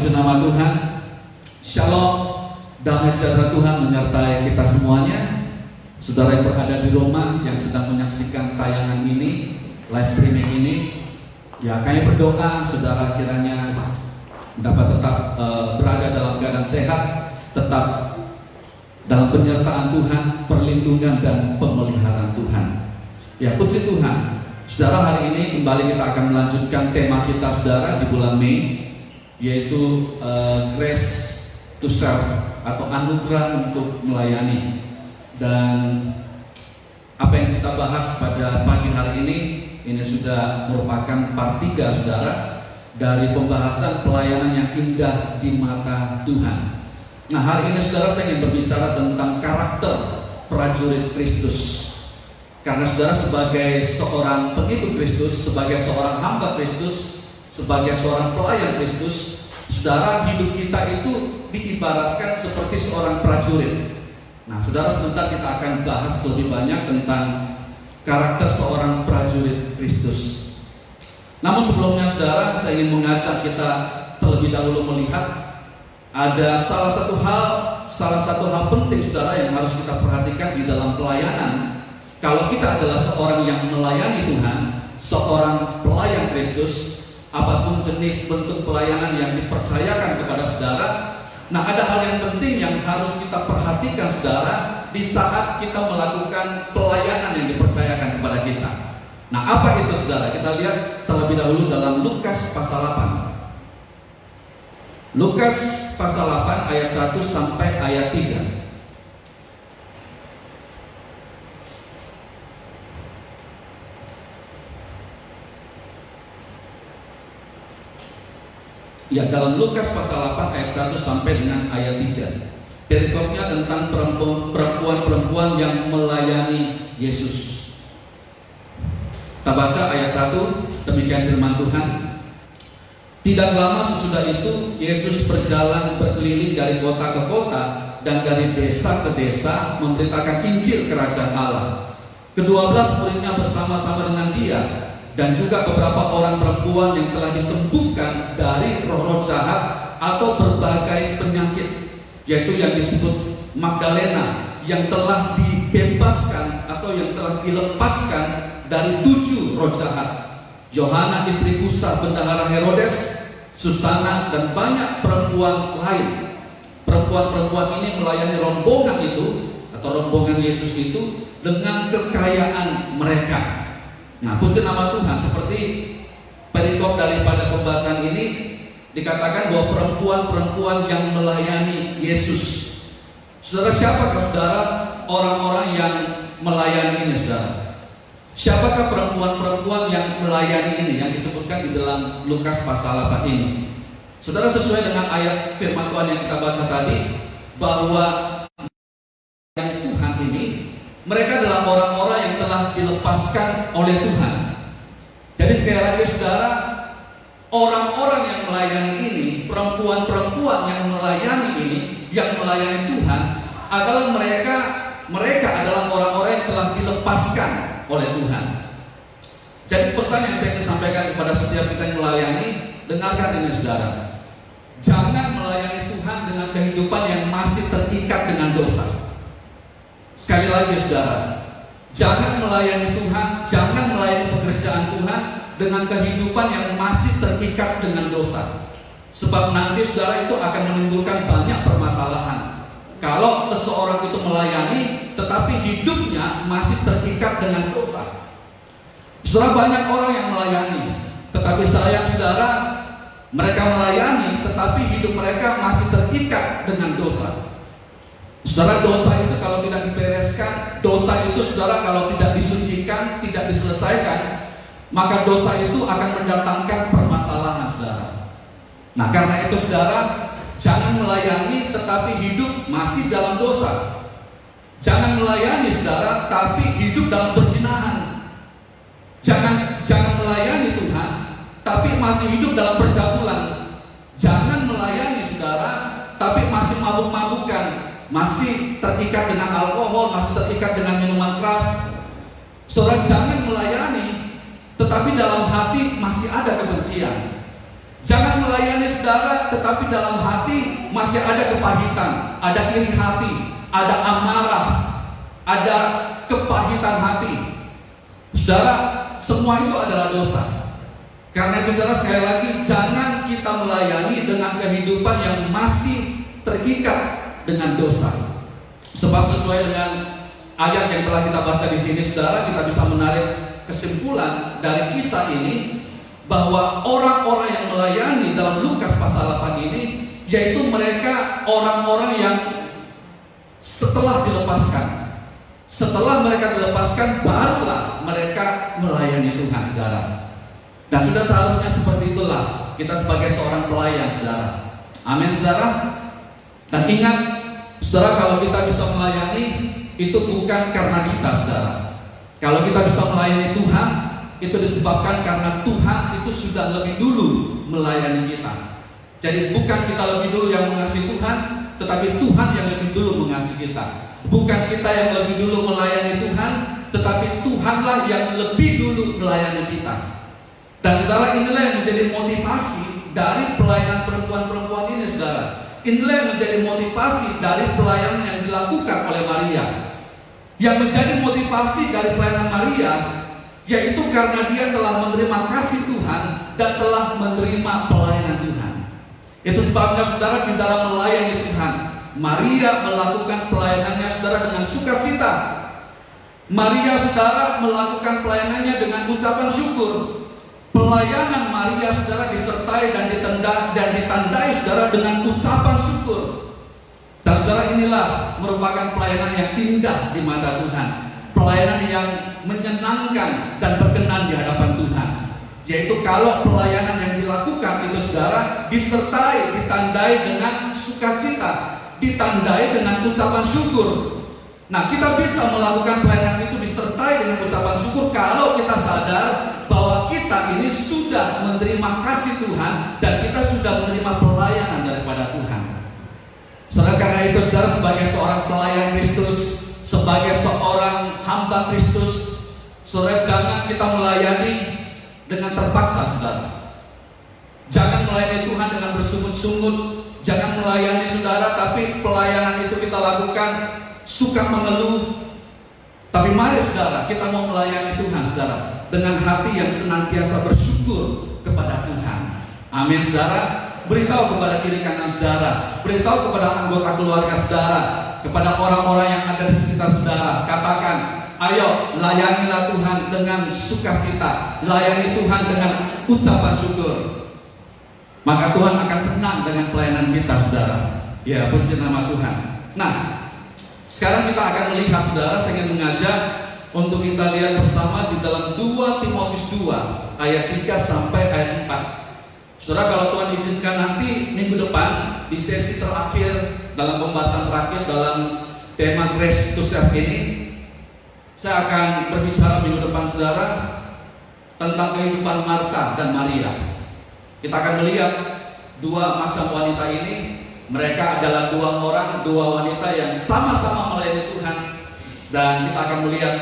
puji nama Tuhan. Shalom, damai sejahtera Tuhan menyertai kita semuanya. Saudara yang berada di rumah, yang sedang menyaksikan tayangan ini, live streaming ini, ya kami berdoa saudara kiranya dapat tetap berada dalam keadaan sehat, tetap dalam penyertaan Tuhan, perlindungan dan pemeliharaan Tuhan. Ya, puji Tuhan. Saudara, hari ini kembali kita akan melanjutkan tema kita saudara di bulan Mei, yaitu Grace to Serve atau anugerah untuk melayani. Dan apa yang kita bahas pada pagi hari ini sudah merupakan part 3 saudara dari pembahasan pelayanan yang indah di mata Tuhan. Nah, hari ini saudara saya ingin berbicara tentang karakter prajurit Kristus. Karena saudara sebagai seorang pengikut Kristus, sebagai seorang hamba Kristus, sebagai seorang pelayan Kristus, saudara, hidup kita itu diibaratkan seperti seorang prajurit. Nah, saudara, sebentar kita akan bahas lebih banyak tentang karakter seorang prajurit Kristus. Namun sebelumnya saudara, saya ingin mengajak kita terlebih dahulu melihat ada salah satu hal penting saudara yang harus kita perhatikan di dalam pelayanan. Kalau kita adalah seorang yang melayani Tuhan, seorang pelayan Kristus, apapun jenis bentuk pelayanan yang dipercayakan kepada saudara, nah ada hal yang penting yang harus kita perhatikan saudara di saat kita melakukan pelayanan yang dipercayakan kepada kita. Nah, apa itu saudara? Kita lihat terlebih dahulu dalam Lukas pasal 8. Lukas pasal 8 ayat 1 sampai ayat 3. Ya, dalam Lukas pasal 8 ayat 1 sampai dengan ayat 3. Perikopnya tentang perempuan-perempuan yang melayani Yesus. Kita baca ayat 1, demikian firman Tuhan. Tidak lama sesudah itu, Yesus berjalan berkeliling dari kota ke kota dan dari desa ke desa memberitakan Injil Kerajaan Allah. Ke-12 muridnya bersama-sama dengan dia, dan juga beberapa orang perempuan yang telah disembuhkan dari roh-roh jahat atau berbagai penyakit, yaitu yang disebut Magdalena, yang telah dibebaskan atau yang telah dilepaskan dari 7 roh jahat, Yohana istri Kusa bendahara Herodes, Susana, dan banyak perempuan lain. Perempuan-perempuan ini melayani rombongan itu atau rombongan Yesus itu dengan kekayaan mereka. Nah, puji nama Tuhan, seperti perikop daripada pembahasan ini dikatakan bahwa perempuan-perempuan yang melayani Yesus. Saudara, siapakah saudara orang-orang yang melayani ini saudara? Siapakah perempuan-perempuan yang melayani ini yang disebutkan di dalam Lukas pasal 8 ini? Saudara, sesuai dengan ayat firman Tuhan yang kita baca tadi, bahwa Tuhan ini, mereka adalah orang-orang yang telah dilepaskan oleh Tuhan. Jadi sekali lagi saudara, orang-orang yang melayani ini, perempuan-perempuan yang melayani ini, yang melayani Tuhan, adalah mereka adalah orang-orang yang telah dilepaskan oleh Tuhan. Jadi pesan yang saya ingin sampaikan kepada setiap kita yang melayani, dengarkan ini saudara. Jangan melayani Tuhan dengan kehidupan yang masih terikat dengan dosa. Sekali lagi saudara, jangan melayani Tuhan, jangan melayani pekerjaan Tuhan dengan kehidupan yang masih terikat dengan dosa. Sebab nanti saudara itu akan menimbulkan banyak permasalahan. Kalau seseorang itu melayani tetapi hidupnya masih terikat dengan dosa. Saudara, banyak orang yang melayani, tetapi sayang saudara, mereka melayani tetapi hidup mereka masih terikat dengan dosa. Saudara, dosa itu kalau tidak dibereskan, dosa itu saudara kalau tidak disucikan, tidak diselesaikan, maka dosa itu akan mendatangkan permasalahan saudara. Nah, karena itu saudara, jangan melayani tetapi hidup masih dalam dosa. Jangan melayani saudara tapi hidup dalam perzinahan. Jangan melayani Tuhan tapi masih hidup dalam percabulan. Jangan melayani saudara tapi masih mabuk-mabukan, masih terikat dengan alkohol, masih terikat dengan minuman keras. Saudara, jangan melayani tetapi dalam hati masih ada kebencian. Jangan melayani saudara tetapi dalam hati masih ada kepahitan, ada iri hati, ada amarah, ada kepahitan hati. Saudara, semua itu adalah dosa. Karena itu saudara, sekali lagi, jangan kita melayani dengan kehidupan yang masih terikat dengan dosa. Sebab sesuai dengan ayat yang telah kita baca di sini, saudara, kita bisa menarik kesimpulan dari kisah ini bahwa orang-orang yang melayani dalam Lukas pasal 8 ini, yaitu mereka orang-orang yang setelah mereka dilepaskan, barulah mereka melayani Tuhan, saudara. Dan sudah seharusnya seperti itulah kita sebagai seorang pelayan, saudara. Amin, saudara. Dan ingat, saudara, kalau kita bisa melayani, itu bukan karena kita, saudara. Kalau kita bisa melayani Tuhan, itu disebabkan karena Tuhan itu sudah lebih dulu melayani kita. Jadi bukan kita lebih dulu yang mengasihi Tuhan, tetapi Tuhan yang lebih dulu mengasihi kita. Bukan kita yang lebih dulu melayani Tuhan, tetapi Tuhanlah yang lebih dulu melayani kita. Dan saudara, inilah yang menjadi motivasi dari pelayanan perempuan-perempuan ini, saudara. Inilah yang menjadi motivasi dari pelayanan yang dilakukan oleh Maria. Yang menjadi motivasi dari pelayanan Maria, yaitu karena dia telah menerima kasih Tuhan dan telah menerima pelayanan Tuhan. Itu sebabnya, saudara, di dalam melayani Tuhan, Maria melakukan pelayanannya, saudara, dengan sukacita. Maria, saudara, melakukan pelayanannya dengan ucapan syukur. Pelayanan Maria, saudara, disertai dan ditandai, saudara, dengan ucapan syukur. Dan saudara, inilah merupakan pelayanan yang indah di mata Tuhan. Pelayanan yang menyenangkan dan berkenan di hadapan Tuhan. Yaitu kalau pelayanan yang dilakukan itu, saudara, disertai, ditandai dengan sukacita, ditandai dengan ucapan syukur. Nah, kita bisa melakukan pelayanan itu disertai dengan ucapan syukur kalau kita sadar bahwa kita ini sudah menerima kasih Tuhan dan kita sudah menerima pelayanan daripada Tuhan. Saudara, karena itu, saudara, sebagai seorang pelayan Kristus, sebagai seorang hamba Kristus, saudara, jangan kita melayani dengan terpaksa, saudara. Jangan melayani Tuhan dengan bersungut-sungut. Jangan melayani, saudara, tapi pelayanan itu kita lakukan suka mengeluh. Tapi mari, saudara, kita mau melayani Tuhan, saudara, dengan hati yang senantiasa bersyukur kepada Tuhan. Amin, saudara. Beritahu kepada kiri kanan saudara, beritahu kepada anggota keluarga saudara, kepada orang-orang yang ada di sekitar saudara. Katakan, ayo layanilah Tuhan dengan sukacita, layani Tuhan dengan ucapan syukur. Maka Tuhan akan senang dengan pelayanan kita, saudara. Ya, puji nama Tuhan. Nah, sekarang kita akan melihat, saudara, saya ingin mengajak untuk kita lihat bersama di dalam 2 Timotius 2 ayat 3 sampai ayat 4. Saudara, kalau Tuhan izinkan nanti minggu depan di sesi terakhir dalam pembahasan terakhir dalam tema Grace to Serve ini, saya akan berbicara minggu depan, saudara, tentang kehidupan Marta dan Maria. Kita akan melihat dua macam wanita ini. Mereka adalah dua wanita yang sama-sama melayani Tuhan. Dan kita akan melihat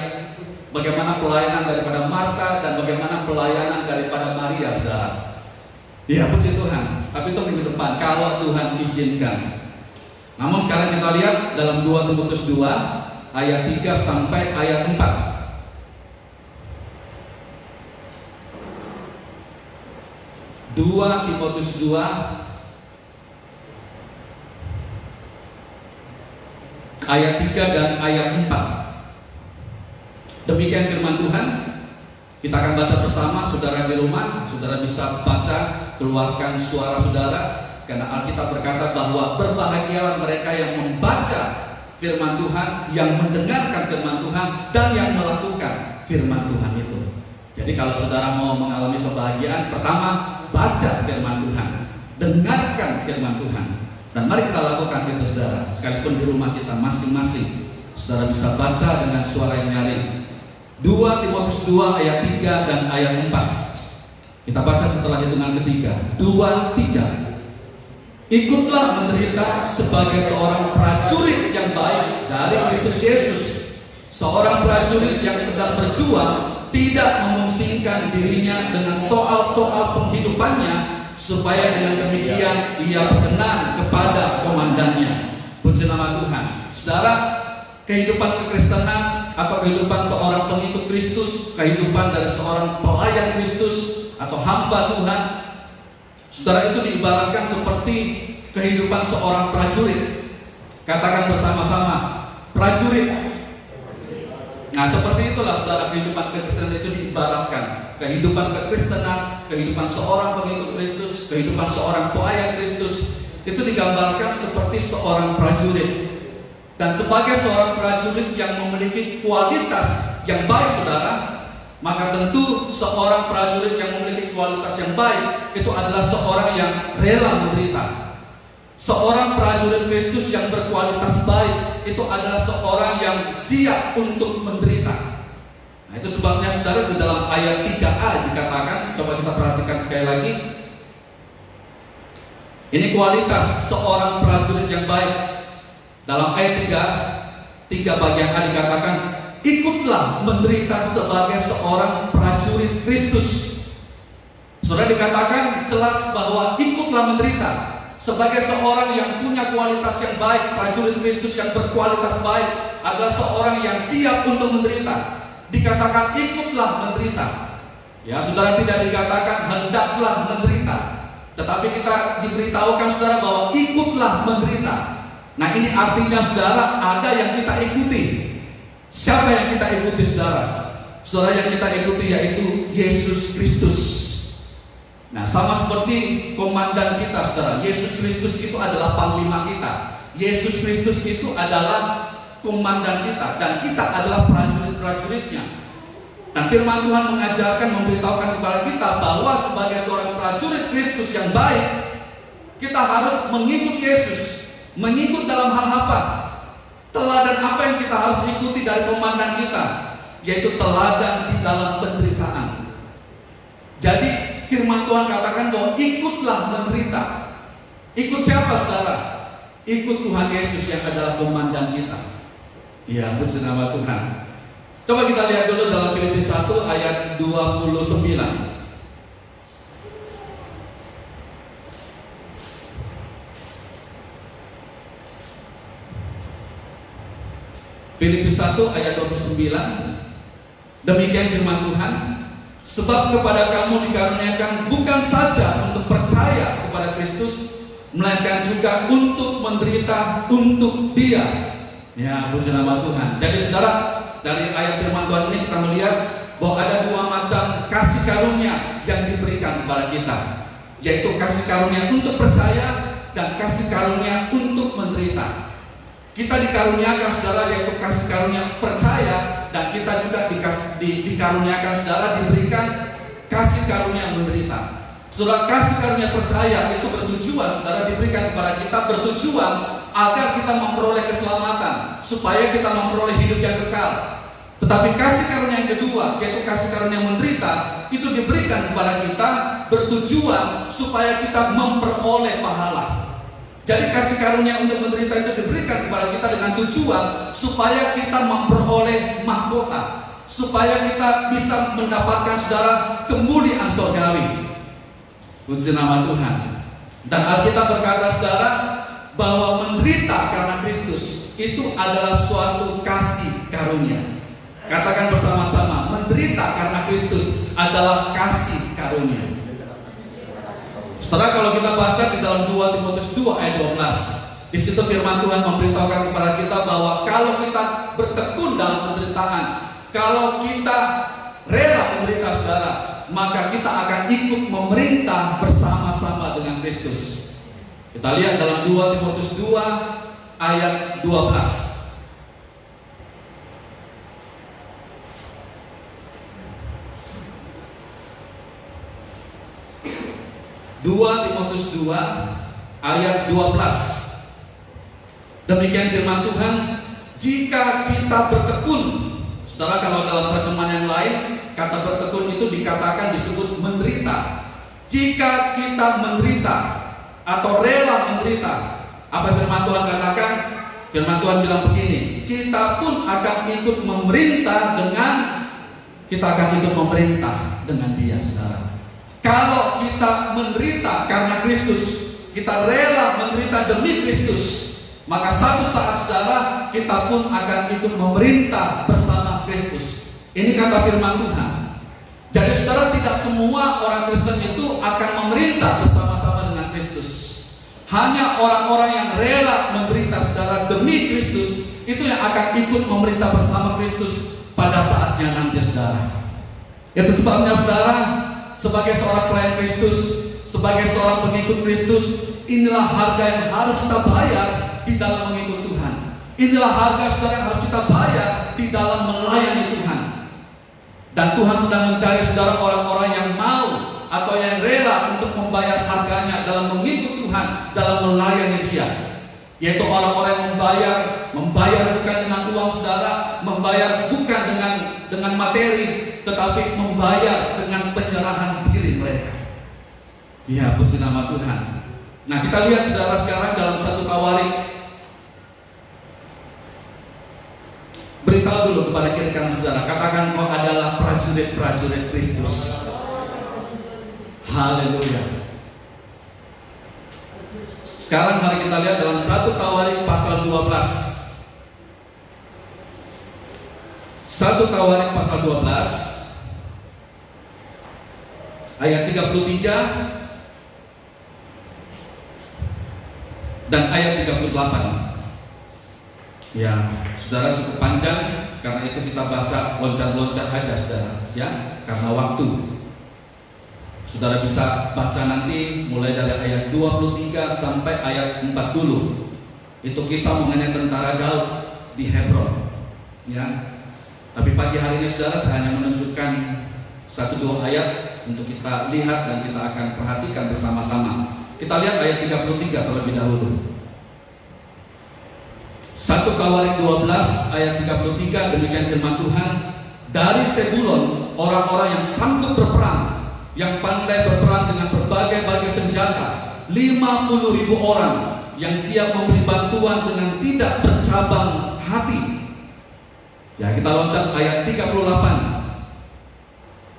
bagaimana pelayanan daripada Marta dan bagaimana pelayanan daripada Maria, saudara. Ya, puji Tuhan. Tapi itu minggu depan kalau Tuhan izinkan. Namun sekarang kita lihat dalam 2 Timotius 2 ayat 3 sampai ayat 4. 2 Timotius 2 ayat 3 dan ayat 4. Demikian firman Tuhan. Kita akan baca bersama. Saudara di rumah, saudara bisa baca, keluarkan suara saudara, karena Alkitab berkata bahwa berbahagialah mereka yang membaca firman Tuhan, yang mendengarkan firman Tuhan, dan yang melakukan firman Tuhan itu. Jadi kalau saudara mau mengalami kebahagiaan, pertama baca firman Tuhan, dengarkan firman Tuhan, dan mari kita lakukan itu, saudara. Sekalipun di rumah kita masing-masing, saudara bisa baca dengan suara yang nyaring. 2 Timotius 2 ayat 3 dan ayat 4. Kita baca setelah hitungan ketiga. 2, 3. Ikutlah menderita sebagai seorang prajurit yang baik dari Kristus Yesus, seorang prajurit yang sedang berjuang, tidak memusingkan dirinya dengan soal-soal penghidupannya, supaya dengan demikian ia berkenan kepada komandannya. Puji nama Tuhan. Saudara, kehidupan kekristenan atau kehidupan seorang pengikut Kristus, kehidupan dari seorang pelayan Kristus atau hamba Tuhan, saudara, itu diibaratkan seperti kehidupan seorang prajurit. Katakan bersama-sama, prajurit. Nah, seperti itulah saudara, kehidupan kekristenan itu diibaratkan. Kehidupan kekristenan, kehidupan seorang pengikut Kristus, kehidupan seorang pelayan Kristus, itu digambarkan seperti seorang prajurit. Dan sebagai seorang prajurit yang memiliki kualitas yang baik, saudara, maka tentu seorang prajurit yang memiliki kualitas yang baik itu adalah seorang yang rela menderita. Seorang prajurit Kristus yang berkualitas baik itu adalah seorang yang siap untuk menderita. Nah, itu sebabnya saudara di dalam ayat 3a dikatakan, coba kita perhatikan sekali lagi. Ini kualitas seorang prajurit yang baik. Dalam ayat 3 bagian A dikatakan, ikutlah menderita sebagai seorang prajurit Kristus. Saudara, dikatakan jelas bahwa ikutlah menderita sebagai seorang yang punya kualitas yang baik. Prajurit Kristus yang berkualitas baik adalah seorang yang siap untuk menderita. Dikatakan ikutlah menderita. Ya, saudara, tidak dikatakan hendaklah menderita, tetapi kita diberitahukan, saudara, bahwa ikutlah menderita. Nah, ini artinya, saudara, ada yang kita ikuti. Siapa yang kita ikuti, saudara? Saudara, yang kita ikuti yaitu Yesus Kristus. Nah, sama seperti komandan kita, saudara. Yesus Kristus itu adalah panglima kita. Yesus Kristus itu adalah komandan kita, dan kita adalah prajurit-prajuritnya. Dan firman Tuhan mengajarkan, memberitahukan kepada kita bahwa sebagai seorang prajurit Kristus yang baik, kita harus mengikut Yesus. Mengikut dalam hal apa? Teladan apa yang kita harus ikuti dari komandan kita? Yaitu teladan di dalam penderitaan. Jadi firman Tuhan katakan bahwa ikutlah menderita. Ikut siapa, saudara? Ikut Tuhan Yesus yang adalah komandan kita. Ya, puji nama Tuhan. Coba kita lihat dulu dalam Filipi 1 ayat 29. Filipi 1 ayat 29. Demikian firman Tuhan, sebab kepada kamu dikaruniakan bukan saja untuk percaya kepada Kristus, melainkan juga untuk menderita untuk Dia. Ya, puji nama Tuhan. Jadi saudara, dari ayat firman Tuhan ini kita melihat bahwa ada dua macam kasih karunia yang diberikan kepada kita, yaitu kasih karunia untuk percaya dan kasih karunia untuk menderita. Kita dikaruniakan, saudara, yaitu kasih karunia percaya, dan kita juga dikaruniakan, saudara, diberikan kasih karunia menderita. Saudara, kasih karunia percaya itu bertujuan, saudara, diberikan kepada kita bertujuan agar kita memperoleh keselamatan, supaya kita memperoleh hidup yang kekal. Tetapi kasih karunia yang kedua, yaitu kasih karunia menderita, itu diberikan kepada kita bertujuan supaya kita memperoleh pahala. Jadi kasih karunia untuk menderita itu diberikan kepada kita dengan tujuan supaya kita memperoleh mahkota, supaya kita bisa mendapatkan, saudara, kemuliaan surgawi. Puji nama Tuhan. Dan Alkitab berkata, saudara, bahwa menderita karena Kristus itu adalah suatu kasih karunia. Katakan bersama-sama, menderita karena Kristus adalah kasih karunia. Setelah kalau kita baca di dalam 2 Timotius 2 ayat 12, di situ firman Tuhan memberitahukan kepada kita bahwa kalau kita bertekun dalam penderitaan, kalau kita rela menderita, saudara, maka kita akan ikut memerintah bersama-sama dengan Kristus. Kita lihat dalam 2 Timotius 2 ayat 12. 2 Timotius 2 ayat 12. Demikian firman Tuhan, jika kita bertekun. Saudara, kalau dalam terjemahan yang lain, kata bertekun itu dikatakan disebut menderita. Jika kita menderita atau rela menderita, apa firman Tuhan katakan? Firman Tuhan bilang begini, kita pun akan ikut memerintah dengan Dia, saudara. Kalau kita menderita karena Kristus, kita rela menderita demi Kristus, maka satu saat saudara kita pun akan ikut memerintah bersama Kristus. Ini kata firman Tuhan. Jadi saudara, tidak semua orang Kristen itu akan memerintah bersama-sama dengan Kristus. Hanya orang-orang yang rela menderita saudara demi Kristus, itu yang akan ikut memerintah bersama Kristus pada saatnya nanti saudara. Itu sebabnya saudara, sebagai seorang pelayan Kristus, sebagai seorang pengikut Kristus, inilah harga yang harus kita bayar di dalam mengikut Tuhan. Inilah harga saudara yang harus kita bayar di dalam melayani Tuhan. Dan Tuhan sedang mencari saudara orang-orang yang mau atau yang rela untuk membayar harganya dalam mengikut Tuhan, dalam melayani Dia. Yaitu orang-orang yang membayar bukan dengan uang saudara, membayar bukan dengan materi, tetapi membayar dengan penyerahan diri mereka. Ya, puji nama Tuhan. Nah, kita lihat saudara sekarang dalam 1 Tawarik. Beritahu dulu kepada kiri kanan saudara, katakan kau adalah prajurit-prajurit Kristus. Haleluya. Sekarang mari kita lihat dalam 1 Tawarik pasal 12. 1 Tawarik pasal 12 ayat 33 dan ayat 38. Ya, saudara, cukup panjang, karena itu kita baca loncat-loncat aja saudara, ya, karena waktu. Saudara bisa baca nanti mulai dari ayat 23 sampai ayat 40. Itu kisah mengenai tentara Daud di Hebron, ya. Tapi pagi hari ini saudara, saya hanya menunjukkan 1-2 ayat untuk kita lihat dan kita akan perhatikan bersama-sama. Kita lihat ayat 33 terlebih dahulu. 1 Tawarik 12 ayat 33, demikian firman Tuhan. Dari Sebulon orang-orang yang sanggup berperang, yang pandai berperang dengan berbagai-bagai senjata, 50.000 orang yang siap memberi bantuan dengan tidak bercabang hati. Ya, kita loncat ayat 38.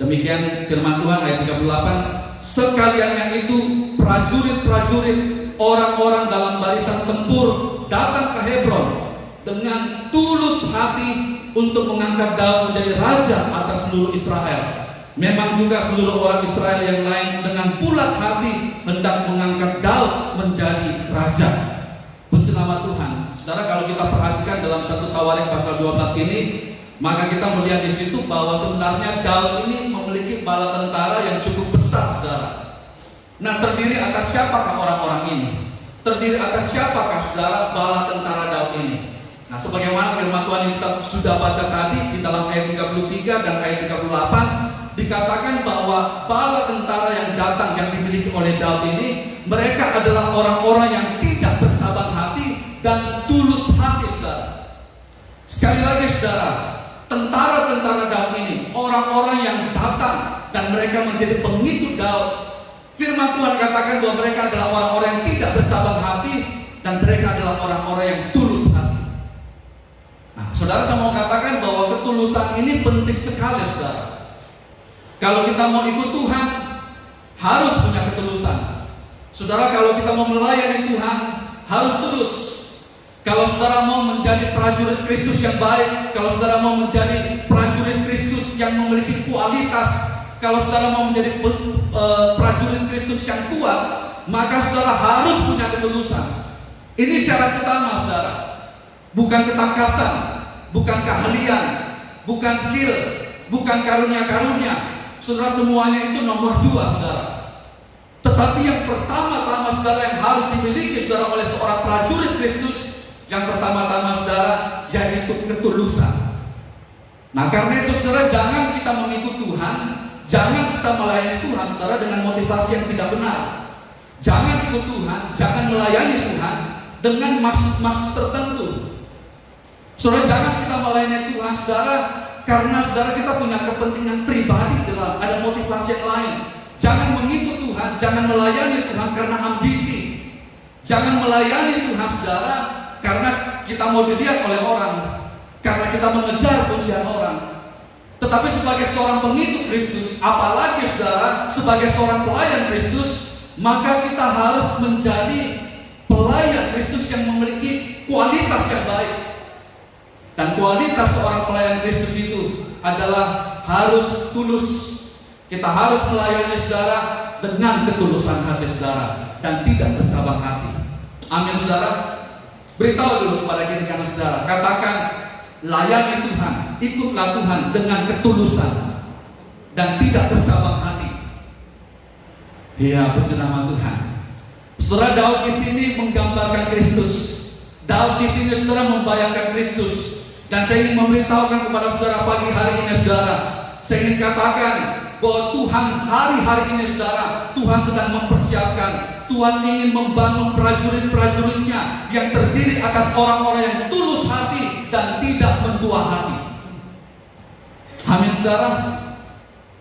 Demikian firman Tuhan ayat 38. Sekaliannya itu prajurit-prajurit, orang-orang dalam barisan tempur datang ke Hebron dengan tulus hati untuk mengangkat Daud menjadi raja atas seluruh Israel. Memang juga seluruh orang Israel yang lain dengan bulat hati hendak mengangkat Daud menjadi raja. Puji nama Tuhan. Saudara, kalau kita perhatikan dalam 1 Tawarik pasal 12 ini, maka kita melihat di situ bahwa sebenarnya Daud ini memiliki bala tentara yang cukup besar, saudara. Nah, terdiri atas siapakah orang-orang ini? Terdiri atas siapakah saudara bala tentara Daud ini? Nah, sebagaimana firman Tuhan yang kita sudah baca tadi di dalam ayat 33 dan ayat 38, dikatakan bahwa bala tentara yang datang yang dimiliki oleh Daud ini, mereka adalah orang-orang yang tidak bercabang hati dan tulus hati, saudara. Sekali lagi saudara, tentara-tentara Daud ini orang-orang yang datang dan mereka menjadi pengikut Daud. Firman Tuhan katakan bahwa mereka adalah orang-orang yang tidak bercabang hati dan mereka adalah orang-orang yang tulus hati. Nah, saudara, saya mau katakan bahwa ketulusan ini penting sekali, saudara. Kalau kita mau ikut Tuhan, harus punya ketulusan. Saudara, kalau kita mau melayani Tuhan, harus tulus. Kalau saudara mau menjadi prajurit Kristus yang baik, kalau saudara mau menjadi prajurit Kristus yang memiliki kualitas, kalau saudara mau menjadi prajurit Kristus yang kuat, maka saudara harus punya ketulusan. Ini syarat utama, saudara. Bukan ketangkasan, bukan keahlian, bukan skill, bukan karunia-karunia. Saudara, semuanya itu nomor 2, saudara. Tetapi yang pertama-tama, saudara, yang harus dimiliki, saudara, oleh seorang prajurit Kristus, yang pertama-tama, saudara, yaitu ketulusan. Nah, karena itu, saudara, jangan kita mengikut Tuhan, jangan kita melayani Tuhan, saudara, dengan motivasi yang tidak benar. Jangan ikut Tuhan, jangan melayani Tuhan dengan maksud-maksud tertentu. Saudara, jangan kita melayani Tuhan, saudara, karena saudara kita punya kepentingan pribadi, dalam ada motivasi yang lain. Jangan mengikut Tuhan, jangan melayani Tuhan karena ambisi. Jangan melayani Tuhan, saudara, karena kita mau dilihat oleh orang, karena kita mengejar pujian orang. Tetapi sebagai seorang pengikut Kristus, apalagi saudara sebagai seorang pelayan Kristus, maka kita harus menjadi pelayan Kristus yang memiliki kualitas yang baik. Dan kualitas seorang pelayan Kristus itu adalah harus tulus. Kita harus melayani saudara dengan ketulusan hati saudara dan tidak bercabang hati. Amin saudara. Beritahu dulu kepada diri kanan saudara, katakan, layani Tuhan, ikutlah Tuhan dengan ketulusan dan tidak bercabang hati. Iya, puji nama Tuhan. Saudara, Daud di sini menggambarkan Kristus. Daud di sini saudara membayangkan Kristus. Dan saya ingin memberitahukan kepada saudara pagi hari ini saudara, saya ingin katakan bahwa Tuhan hari-hari ini saudara, Tuhan sedang mempersiapkan. Tuhan ingin membangun prajurit-prajuritnya yang terdiri atas orang-orang yang tulus hati dan tidak mendua hati. Amin saudara.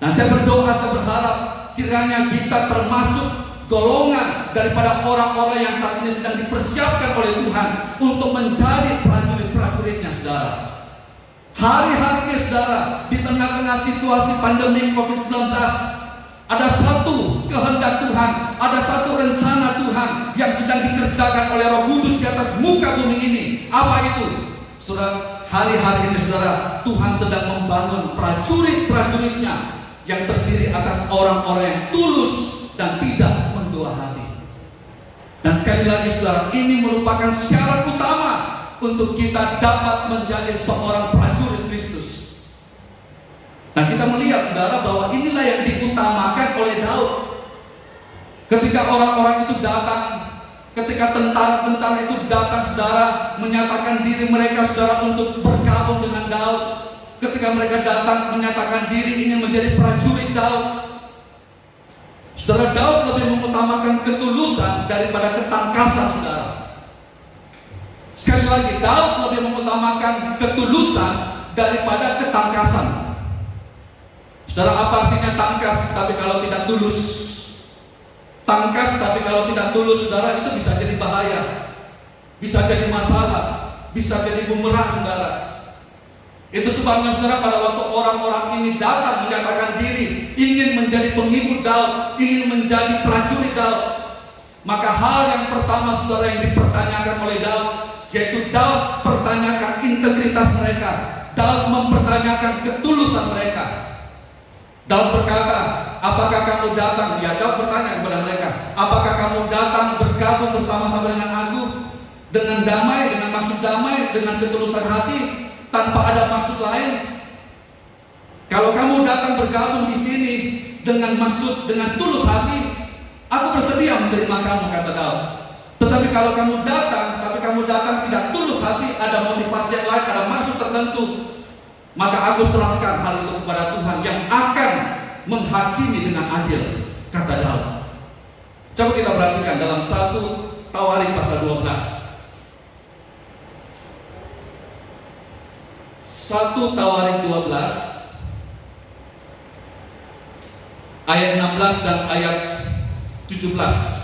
Nah, saya berdoa, saya berharap kiranya kita termasuk golongan daripada orang-orang yang saat ini sedang dipersiapkan oleh Tuhan untuk menjadi prajurit-prajuritnya saudara. Hari-hari ini saudara, di tengah-tengah situasi pandemi COVID-19, ada satu kehendak Tuhan, ada satu rencana Tuhan yang sedang dikerjakan oleh Roh Kudus di atas muka bumi ini. Apa itu? Saudara, hari-hari ini saudara, Tuhan sedang membangun prajurit-prajuritnya yang terdiri atas orang-orang yang tulus dan tidak mendua hati. Dan sekali lagi saudara, ini merupakan syarat utama untuk kita dapat menjadi seorang prajurit Kristus. Nah, kita melihat saudara bahwa inilah yang diutamakan oleh Daud. Ketika orang-orang itu datang, ketika tentara-tentara itu datang saudara, menyatakan diri mereka saudara untuk bergabung dengan Daud. Ketika mereka datang menyatakan diri ingin menjadi prajurit Daud, saudara, Daud lebih mengutamakan ketulusan daripada ketangkasan saudara. Sekali lagi, Daud lebih mengutamakan ketulusan daripada ketangkasan. Saudara, apa artinya tangkas tapi kalau tidak tulus? Tangkas tapi kalau tidak tulus saudara, itu bisa jadi bahaya, bisa jadi masalah, bisa jadi bumerang saudara. Itu sebabnya saudara, pada waktu orang-orang ini datang menyatakan diri ingin menjadi pengikut Daud, ingin menjadi prajurit Daud, maka hal yang pertama saudara yang dipertanyakan oleh Daud, yaitu Daud pertanyakan integritas mereka. Daud mempertanyakan ketulusan mereka. Daud berkata, apakah kamu datang? Ya, Daud bertanya kepada mereka, apakah kamu datang bergabung bersama-sama dengan aku dengan damai, dengan maksud damai, dengan ketulusan hati, tanpa ada maksud lain? Kalau kamu datang bergabung di sini dengan maksud, dengan tulus hati, aku bersedia menerima kamu, kata Daud. Tetapi kalau kamu datang, tidak tulus hati, ada motivasi yang lain, ada maksud tertentu, maka aku serahkan hal itu kepada Tuhan yang akan menghakimi dengan adil, kata Daud. Coba kita perhatikan dalam 1 Tawarik pasal 12. 1 Tawarik 12 ayat 16 dan ayat 17.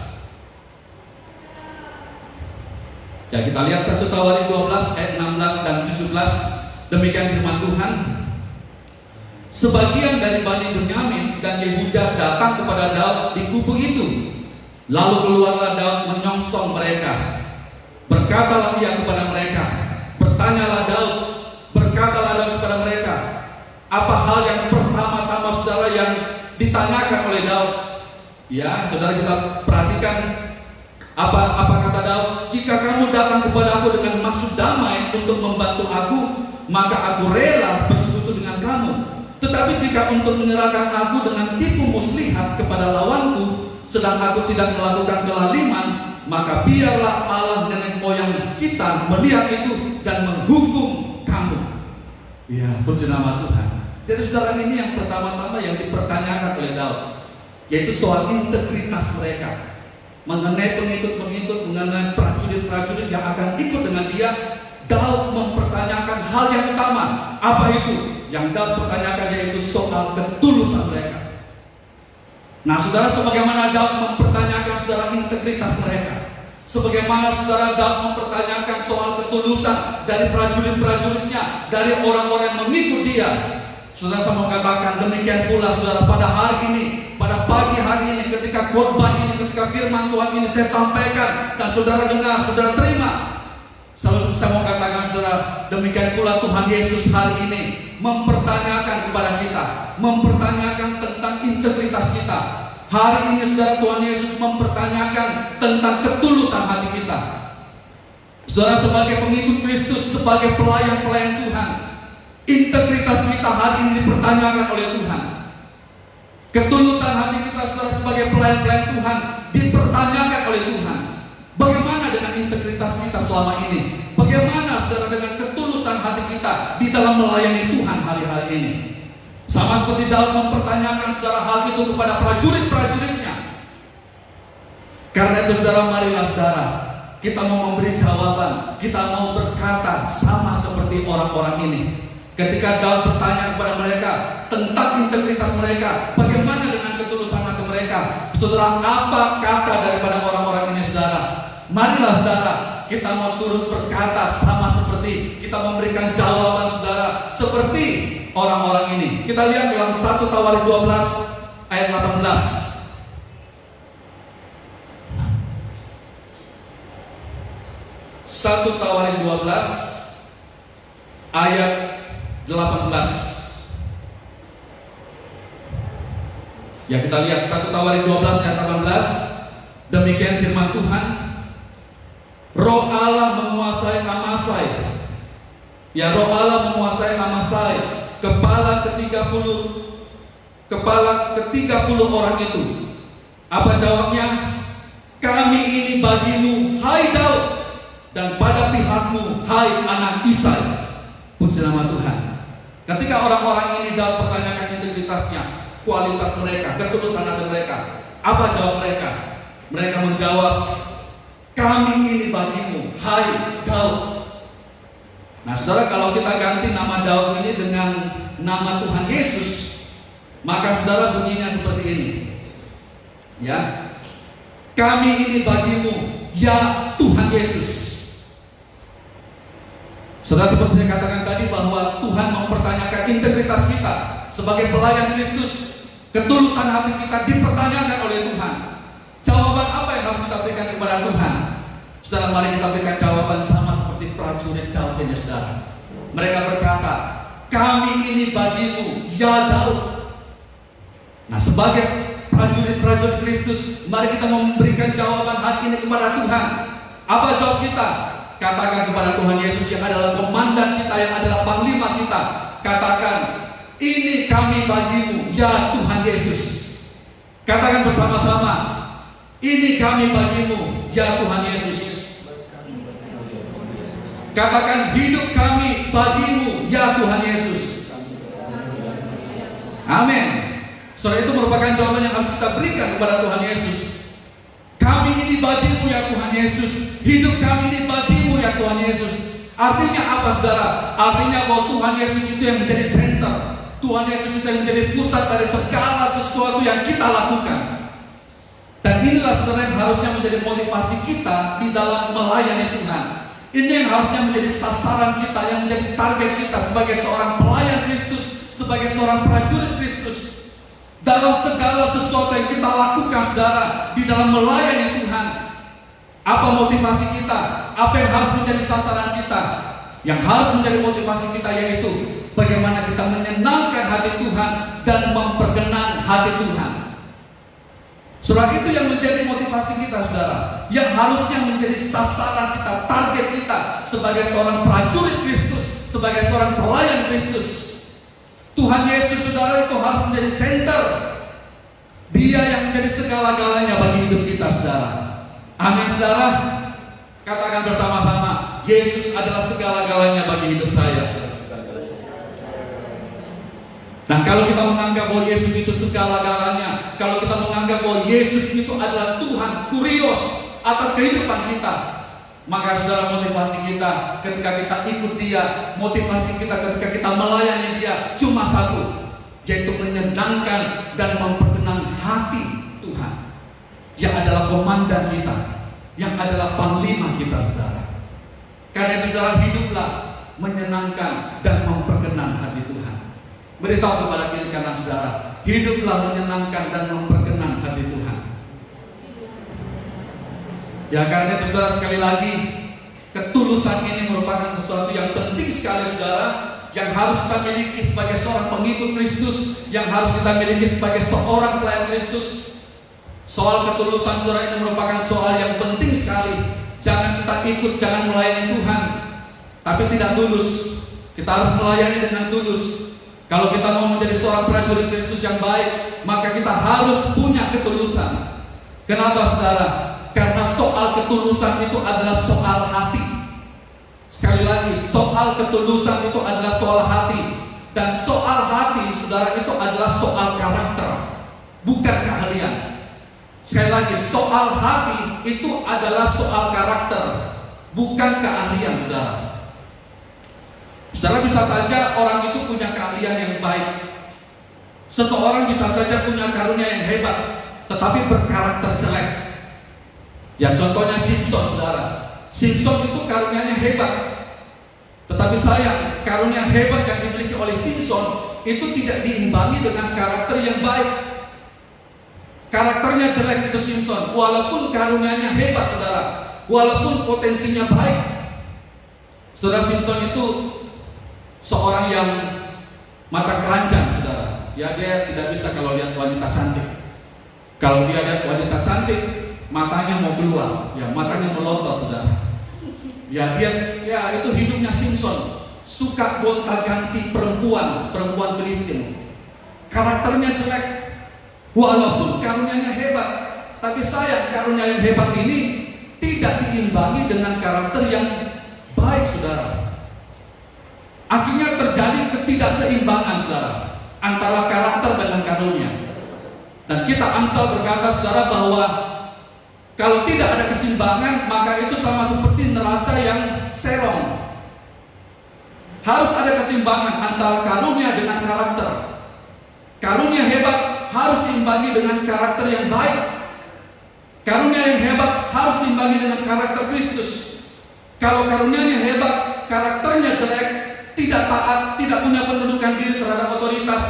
Ya, kita lihat 1 Tawarik 12 ayat 16 dan 17. Demikian firman Tuhan. Sebagian dari Bani Benyamin dan Yehuda datang kepada Daud di kubu itu. Lalu keluarlah Daud menyongsong mereka. Berkatalah ia kepada mereka, bertanyalah Daud, berkatalah Daud kepada mereka, apa hal yang pertama-tama saudara yang ditanyakan oleh Daud? Ya, saudara, kita perhatikan apa kata Daud. Jika kamu datang kepada aku dengan maksud damai untuk membantu aku, maka aku rela bersekutu dengan kamu. Tetapi jika untuk menyerahkan aku dengan tipu muslihat kepada lawanku, sedang aku tidak melakukan kelaliman, maka biarlah Allah nenek moyang kita melihat itu dan menghukum kamu. Ya, puji nama Tuhan. Jadi saudara, ini yang pertama-tama yang dipertanyakan oleh Daud, yaitu soal integritas mereka, mengenai pengikut-pengikut, mengenai prajurit-prajurit yang akan ikut dengan dia. Daud mempertanyakan hal yang utama. Apa itu? Yang Daud pertanyakan yaitu soal ketulusan mereka. Nah saudara, sebagaimana Daud mempertanyakan saudara integritas mereka, sebagaimana saudara Daud mempertanyakan soal ketulusan dari prajurit-prajuritnya, dari orang-orang yang mengikut dia, Saudara, saya mau katakan demikian pula saudara, pada hari ini, pada pagi hari ini, ketika khotbah ini, ketika firman Tuhan ini saya sampaikan dan saudara dengar, saudara terima, saya mau katakan saudara, demikian pula Tuhan Yesus hari ini mempertanyakan kepada kita, mempertanyakan tentang integritas kita. Hari ini saudara, Tuhan Yesus mempertanyakan tentang ketulusan hati kita. Saudara, sebagai pengikut Kristus, sebagai pelayan-pelayan Tuhan, integritas kita hari ini dipertanyakan oleh Tuhan. Ketulusan hati kita saudara sebagai pelayan-pelayan Tuhan dipertanyakan oleh Tuhan. Bagaimana dengan integritas kita selama ini? Bagaimana saudara dengan ketulusan hati kita di dalam melayani Tuhan hari-hari ini? Sama seperti Daud mempertanyakan saudara hal itu kepada prajurit-prajuritnya. Karena itu saudara, marilah saudara, kita mau memberi jawaban, kita mau berkata sama seperti orang-orang ini. Ketika Daud bertanya kepada mereka tentang integritas mereka, bagaimana dengan ketulusan hati mereka? Saudara, apa kata daripada orang-orang ini saudara? Marilah saudara, kita mau turut berkata sama seperti, kita memberikan jawaban saudara seperti orang-orang ini. Kita lihat dalam 1 Tawarik 12 ayat 18. 1 Tawarik 12 ayat 18. Ya, kita lihat 1 Tawarik 12 ayat 18. Demikian firman Tuhan. Roh Allah menguasai Amasai. Ya, Roh Allah menguasai Amasai, kepala ke-30 orang itu. Apa jawabnya? Kami ini bagimu, hai Daud, dan pada pihakmu, hai anak Isai. Puji nama Tuhan. Ketika orang-orang ini Daud pertanyakan integritasnya, kualitas mereka, ketulusan hati mereka, apa jawab mereka? Mereka menjawab, kami ini bagimu, hai Daud. Nah saudara, kalau kita ganti nama Daud ini dengan nama Tuhan Yesus, maka saudara bunyinya seperti ini. Ya, kami ini bagimu, ya Tuhan Yesus. Saudara, seperti saya katakan tadi bahwa Tuhan mempertanyakan integritas kita sebagai pelayan Kristus. Ketulusan hati kita dipertanyakan oleh Tuhan. Jawaban apa yang harus kita berikan kepada Tuhan? Saudara, mari kita berikan jawaban sama seperti prajurit Daud ini saudara. Mereka berkata, kami ini bagimu, ya Daud. Nah, sebagai prajurit-prajurit Kristus, mari kita memberikan jawaban hati ini kepada Tuhan. Apa jawab kita? Katakan kepada Tuhan Yesus yang adalah komandan kita, yang adalah panglima kita. Katakan, ini kami bagimu, ya Tuhan Yesus. Katakan bersama-sama, ini kami bagimu, ya Tuhan Yesus. Katakan, hidup kami bagimu, ya Tuhan Yesus. Amin. Saudara, itu merupakan jawaban yang harus kita berikan kepada Tuhan Yesus. Kami ini bagimu, ya Tuhan Yesus. Hidup kami ini bagimu, ya Tuhan Yesus. Artinya apa saudara? Artinya bahwa Tuhan Yesus itu yang menjadi center. Tuhan Yesus itu yang menjadi pusat dari segala sesuatu yang kita lakukan. Dan inilah saudara yang harusnya menjadi motivasi kita di dalam melayani Tuhan. Ini yang harusnya menjadi sasaran kita, yang menjadi target kita sebagai seorang pelayan Kristus, sebagai seorang prajurit Kristus. Dalam segala sesuatu yang kita lakukan saudara, di dalam melayani Tuhan, apa motivasi kita? Apa yang harus menjadi sasaran kita? Yang harus menjadi motivasi kita yaitu bagaimana kita menyenangkan hati Tuhan dan memperkenan hati Tuhan. Saudara, itu yang menjadi motivasi kita saudara, yang harusnya menjadi sasaran kita, target kita sebagai seorang prajurit Kristus, sebagai seorang pelayan Kristus. Tuhan Yesus saudara itu harus menjadi center. Dia yang menjadi segala-galanya bagi hidup kita saudara. Amin saudara. Katakan bersama-sama, Yesus adalah segala-galanya bagi hidup saya. Dan kalau kita menganggap bahwa Yesus itu segala-galanya, kalau kita menganggap bahwa Yesus itu adalah Tuhan Kurios atas kehidupan kita, maka saudara, motivasi kita ketika kita ikut Dia, motivasi kita ketika kita melayani Dia cuma satu, yaitu menyenangkan dan memperkenan hati Tuhan, yang adalah komandan kita, yang adalah panglima kita saudara. Karena itu saudara, hiduplah menyenangkan dan memperkenan hati Tuhan. beritahu kepada diri kanan saudara, hiduplah menyenangkan dan memperkenan hati Tuhan. Ya, karena itu saudara, sekali lagi, ketulusan ini merupakan sesuatu yang penting sekali saudara, yang harus kita miliki sebagai seorang pengikut Kristus, yang harus kita miliki sebagai seorang pelayan Kristus. Soal ketulusan saudara ini merupakan soal yang penting sekali. Jangan kita ikut, jangan melayani Tuhan tapi tidak tulus. Kita harus melayani dengan tulus. Kalau kita mau menjadi seorang prajurit Kristus yang baik, maka kita harus punya ketulusan. Kenapa saudara? Karena soal ketulusan itu adalah soal hati. Sekali lagi, soal ketulusan itu adalah soal hati. Dan soal hati saudara itu adalah soal karakter, bukan keahlian. Sekali lagi, soal hati itu adalah soal karakter, bukan keahlian saudara. Saudara, bisa saja orang itu punya keahlian yang baik. Seseorang bisa saja punya karunia yang hebat, tetapi berkarakter jelek. Ya, contohnya Simpson saudara. Simpson itu karunianya hebat, tetapi sayang, karunia hebat yang dimiliki oleh Simpson itu tidak diimbangi dengan karakter yang baik. Karakternya jelek itu Simpson, walaupun karunianya hebat saudara, walaupun potensinya baik. Saudara, Simpson itu seorang yang mata keranjang saudara. Ya, dia tidak bisa kalau lihat wanita cantik. Kalau dia lihat wanita cantik, matanya mau keluar, ya matanya melotot saudara. Ya, dia itu hidupnya Simpson, suka gonta-ganti perempuan Filistin. Karakternya jelek, walaupun karunianya hebat. Tapi sayang, karunia yang hebat ini tidak diimbangi dengan karakter yang baik saudara. Akhirnya terjadi ketidakseimbangan saudara antara karakter dengan karunia. Dan kita Amsal berkata saudara bahwa kalau tidak ada keseimbangan, maka itu sama seperti neraca yang serong. Harus ada keseimbangan antara karunia dengan karakter. Karunia hebat harus diimbangi dengan karakter yang baik. Karunia yang hebat harus diimbangi dengan karakter Kristus. Kalau karunianya hebat, karakternya jelek, tidak taat, tidak punya pendudukan diri terhadap otoritas,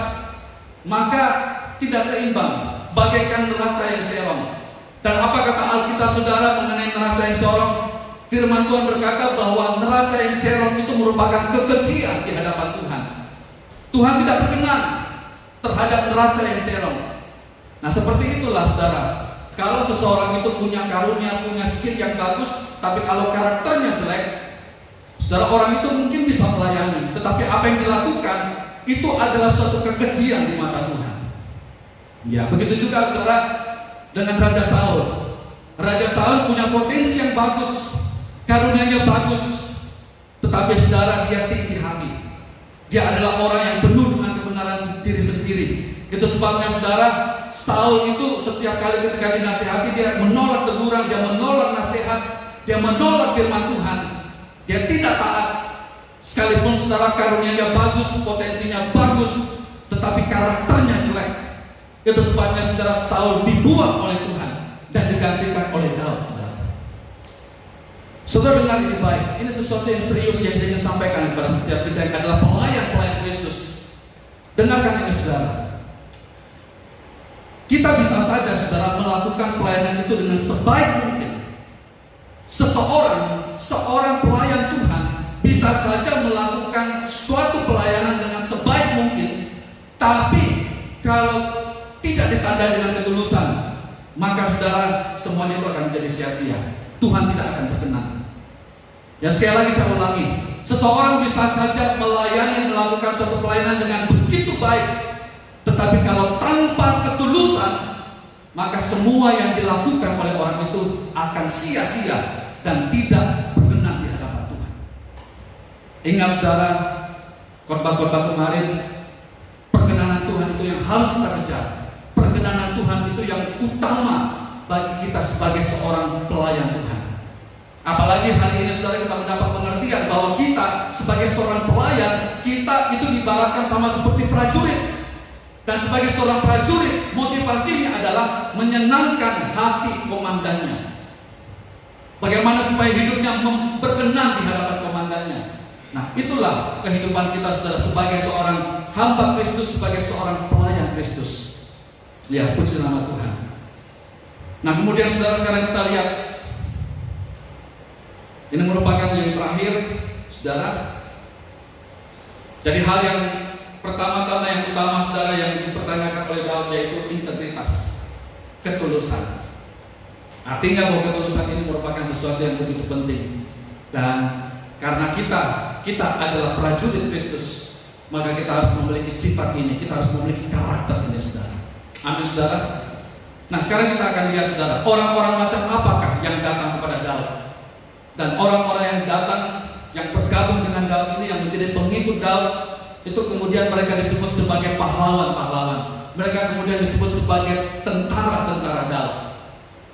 maka tidak seimbang, bagaikan neraca yang serong. Dan apa kata Alkitab saudara mengenai neraca yang serong? Firman Tuhan berkata bahwa neraca yang serong itu merupakan kekejian di hadapan Tuhan. Tuhan tidak berkenan terhadap neraca yang serong. Nah, seperti itulah saudara. Kalau seseorang itu punya karunia, punya skill yang bagus, tapi kalau karakternya jelek, saudara, orang itu mungkin bisa melayani, tetapi apa yang dilakukan itu adalah suatu kekejian di mata Tuhan. Ya, begitu juga saudara dengan Raja Saul. Raja Saul punya potensi yang bagus, karunianya bagus, tetapi saudara, dia tinggi hati. Dia adalah orang yang penuh dengan kebenaran sendiri-sendiri. Itu sebabnya saudara, Saul itu setiap kali ketika dinasihati, dia menolak teguran, dia menolak nasihat, dia menolak firman Tuhan. Dia tidak taat. Sekalipun saudara karunianya bagus, potensinya bagus, tetapi karakternya jelek. Itu sebabnya saudara, Saul dibuang oleh Tuhan dan digantikan oleh Daud saudara. Saudara, dengar ini baik. Ini sesuatu yang serius yang saya ingin sampaikan kepada setiap kita yang adalah pelayan Kristus. Dengarkan ini saudara. Kita bisa saja saudara melakukan pelayanan itu dengan sebaik mungkin. Seorang pelayan Tuhan bisa saja melakukan suatu pelayanan dengan sebaik mungkin, tapi kalau tidak ditandai dengan ketulusan, maka saudara, semuanya itu akan menjadi sia-sia. Tuhan tidak akan berkenan. Ya, sekali lagi saya ulangi, seseorang bisa saja melayani, melakukan suatu pelayanan dengan begitu baik, tetapi kalau tanpa ketulusan, maka semua yang dilakukan oleh orang itu akan sia-sia dan tidak berkenan di hadapan Tuhan. Ingat saudara, khotbah-khotbah kemarin, perkenanan Tuhan itu yang harus kita kejar. Perkenanan Tuhan itu yang utama bagi kita sebagai seorang pelayan Tuhan. Apalagi hari ini saudara, kita mendapat pengertian bahwa kita sebagai seorang pelayan, kita itu diibaratkan sama seperti prajurit. Dan sebagai seorang prajurit, motivasinya adalah menyenangkan hati komandannya. Bagaimana supaya hidupnya berkenan di hadapan komandannya. Nah, itu itulah kehidupan kita saudara sebagai seorang hamba Kristus, sebagai seorang pelayan Kristus. Ya, puji nama Tuhan. Nah, kemudian saudara, sekarang kita lihat, ini merupakan yang terakhir, saudara. Jadi hal yang pertama-tama, yang utama saudara, yang dipertanyakan oleh Daud, yaitu integritas, ketulusan. Artinya bahwa ketulusan ini merupakan sesuatu yang begitu penting. Dan karena kita adalah prajurit Kristus, maka kita harus memiliki sifat ini, kita harus memiliki karakter ini, saudara. Amin, saudara. Nah, sekarang kita akan lihat, saudara, orang-orang macam apakah yang datang kepada Daud. Dan orang-orang yang datang, yang bergabung dengan Daud ini, yang menjadi pengikut Daud, itu kemudian mereka disebut sebagai pahlawan-pahlawan. Mereka kemudian disebut sebagai tentara-tentara Daud.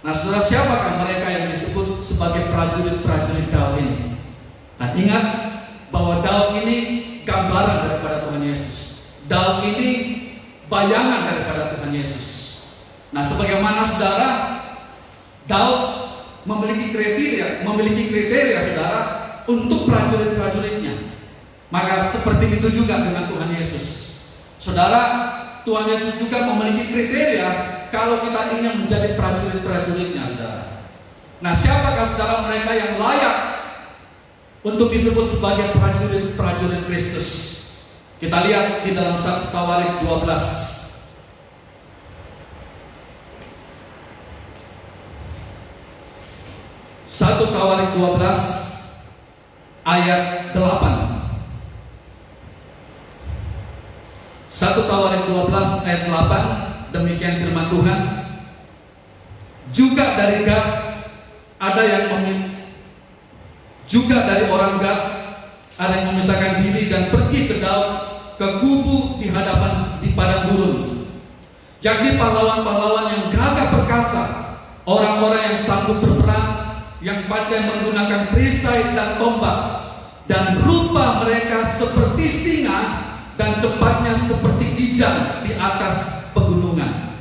Nah, saudara, siapakah mereka yang disebut sebagai prajurit-prajurit Daud ini? Dan ingat bahwa Daud ini gambaran daripada Tuhan Yesus. Daud ini bayangan daripada Tuhan Yesus. Nah, sebagaimana saudara, Daud memiliki kriteria saudara untuk prajurit-prajuritnya. Maka seperti itu juga dengan Tuhan Yesus. Saudara, Tuhan Yesus juga memiliki kriteria kalau kita ingin menjadi prajurit-prajuritnya, saudara. Nah, siapakah saudara mereka yang layak untuk disebut sebagai prajurit-prajurit Kristus? Kita lihat di dalam 1 Tawarik 12. 1 Tawarik 12 ayat 8. 1 Tawarik 12 ayat 8, demikian firman Tuhan. Juga dari Gad ada yang juga dari orang Gad ada yang memisahkan diri dan pergi ke Daud, ke kubu di padang gurun, yakni pahlawan-pahlawan yang gagah perkasa, orang-orang yang sanggup berperang, yang pandai menggunakan perisai dan tombak, dan rupa mereka seperti singa dan cepatnya seperti kijang di atas pegunungan.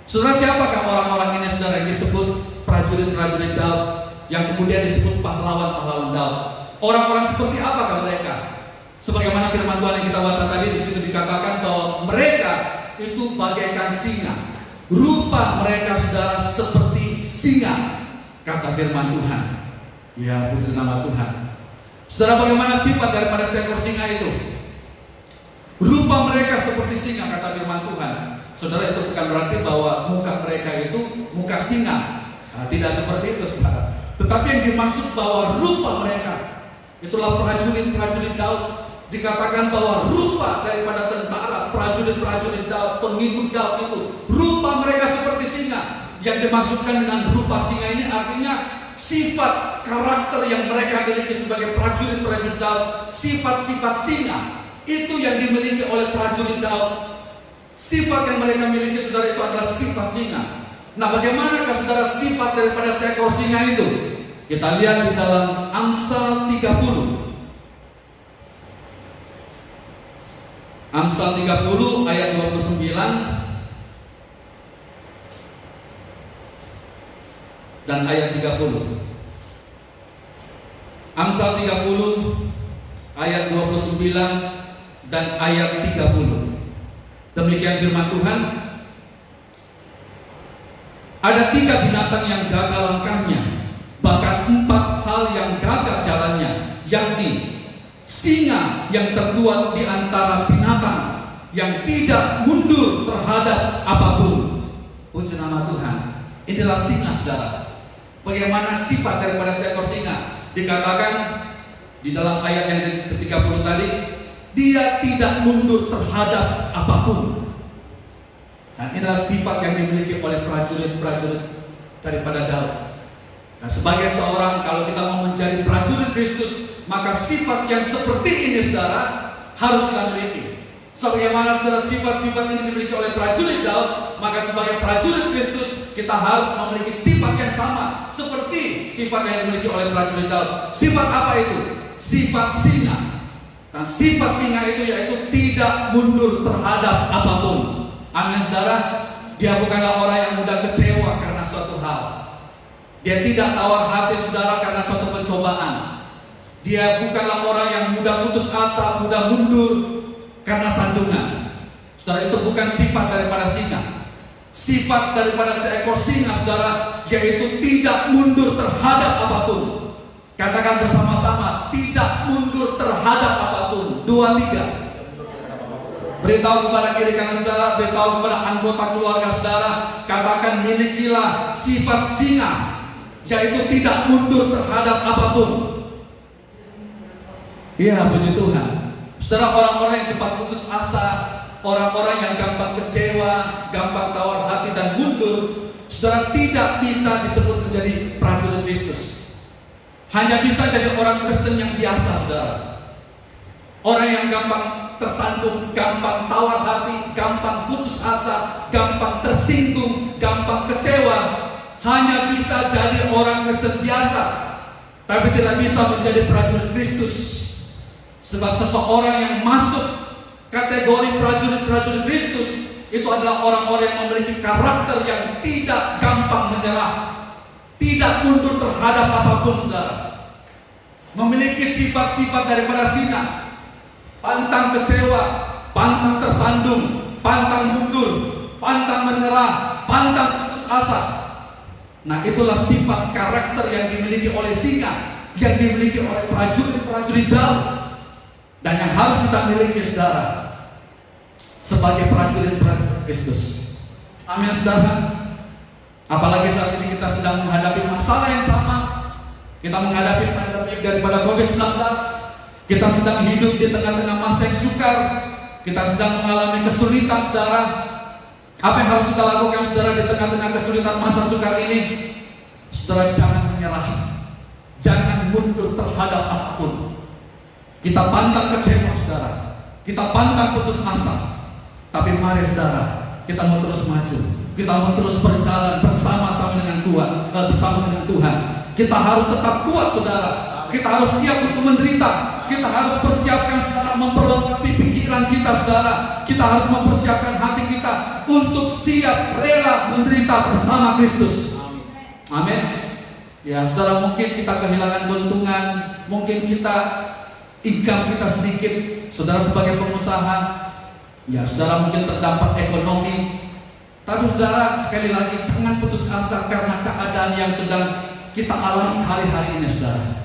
Saudara, siapakah orang-orang ini, saudara, yang disebut prajurit-prajurit Daud, yang kemudian disebut pahlawan-pahlawan Daud? Orang-orang seperti apakah mereka? Sebagaimana firman Tuhan yang kita baca tadi, di situ dikatakan bahwa mereka itu bagaikan singa. Rupa mereka, saudara, seperti singa, kata firman Tuhan. Ya, puji nama Tuhan. Saudara, bagaimana sifat daripada seekor singa itu? Rupa mereka seperti singa, kata firman Tuhan. Saudara, itu bukan berarti bahwa muka mereka itu muka singa. Nah, tidak seperti itu, saudara. Tetapi yang dimaksud bahwa rupa mereka, itulah prajurit-prajurit Daud. Dikatakan bahwa rupa daripada tentara, prajurit-prajurit Daud, pengikut Daud itu, rupa mereka seperti singa. Yang dimaksudkan dengan rupa singa ini artinya sifat karakter yang mereka miliki sebagai prajurit-prajurit Daud, sifat-sifat singa. Itu yang dimiliki oleh prajurit Daud. Sifat yang mereka miliki, saudara, itu adalah sifat singa. Nah, bagaimanakah, saudara, sifat daripada seekor singa itu? Kita lihat di dalam Amsal 30. Amsal 30 ayat 29 dan ayat 30. Amsal 30 ayat 29 dan ayat 30. Demikian firman Tuhan. Ada 3 binatang yang gagal langkahnya, bahkan 4 hal yang gagal jalannya, yakni singa yang terkuat di antara binatang, yang tidak mundur terhadap apapun. Puji nama Tuhan. Inilah singa, saudara. Bagaimana sifat daripada seekor singa? Dikatakan di dalam ayat yang ke-30 tadi, dia tidak mundur terhadap apapun. Dan inilah sifat yang dimiliki oleh prajurit-prajurit daripada Daud. Nah, sebagai seorang, kalau kita mau menjadi prajurit Kristus, maka sifat yang seperti ini, saudara, harus kita miliki. Sebagaimana, saudara, sifat-sifat ini dimiliki oleh prajurit Daud, maka sebagai prajurit Kristus kita harus memiliki sifat yang sama seperti sifat yang dimiliki oleh prajurit Daud. Sifat apa itu? Sifat singa. Nah, sifat singa itu yaitu tidak mundur terhadap apapun. Amin, saudara. Dia bukanlah orang yang mudah kecewa karena suatu hal. Dia tidak tawar hati, saudara, karena suatu pencobaan. Dia bukanlah orang yang mudah putus asa, mudah mundur karena sandungan. Saudara, itu bukan sifat daripada singa. Sifat daripada seekor singa, saudara, yaitu tidak mundur terhadap apapun. Katakan bersama-sama, tidak mundur terhadap apapun. 2, 3. Beritahu kepada kiri kanan saudara, beritahu kepada anggota keluarga saudara, katakan milikilah sifat singa, yaitu tidak mundur terhadap apapun. Ya, puji Tuhan. Saudara, orang-orang yang cepat putus asa, orang-orang yang gampang kecewa, gampang tawar hati dan mundur, saudara, tidak bisa disebut menjadi prajurit Kristus. Hanya bisa jadi orang Kristen yang biasa, saudara. Orang yang gampang tersandung, gampang tawar hati, gampang putus asa, gampang tersinggung, gampang kecewa, hanya bisa jadi orang Kristen biasa, tapi tidak bisa menjadi prajurit Kristus. Sebab seseorang yang masuk kategori prajurit Kristus itu adalah orang-orang yang memiliki karakter yang tidak gampang menyerah, tidak mundur terhadap apapun, saudara. Memiliki sifat-sifat daripada singa, pantang kecewa, pantang tersandung, pantang mundur, pantang menyerah, pantang putus asa. Nah, itulah sifat karakter yang dimiliki oleh singa, yang dimiliki oleh prajurit Daud, dan yang harus kita miliki, saudara, sebagai prajurit Kristus. Amin, saudara. Apalagi saat ini kita sedang menghadapi masalah yang sama. Kita menghadapi pandemi daripada COVID-19. Kita sedang hidup di tengah-tengah masa yang sukar. Kita sedang mengalami kesulitan, saudara. Apa yang harus kita lakukan, saudara, di tengah-tengah kesulitan masa sukar ini? Saudara, jangan menyerah, jangan mundur terhadap apapun. Kita pantang kecewa, saudara. Kita pantang putus asa. Tapi mari, saudara, kita mau terus maju. Kita mau terus berjalan bersama-sama dengan Tuhan. Kita harus tetap kuat, saudara. Kita harus siap untuk menderita. Kita harus persiapkan, saudara, memperlengkapi pikiran kita, saudara. Kita harus mempersiapkan hati kita untuk siap rela menderita bersama Kristus. Amin. Ya, saudara, mungkin kita kehilangan keuntungan, mungkin income kita sedikit, saudara, sebagai pengusaha. Ya, saudara, mungkin terdampak ekonomi. Tapi saudara, sekali lagi, jangan putus asa karena keadaan yang sedang kita alami hari-hari ini, saudara.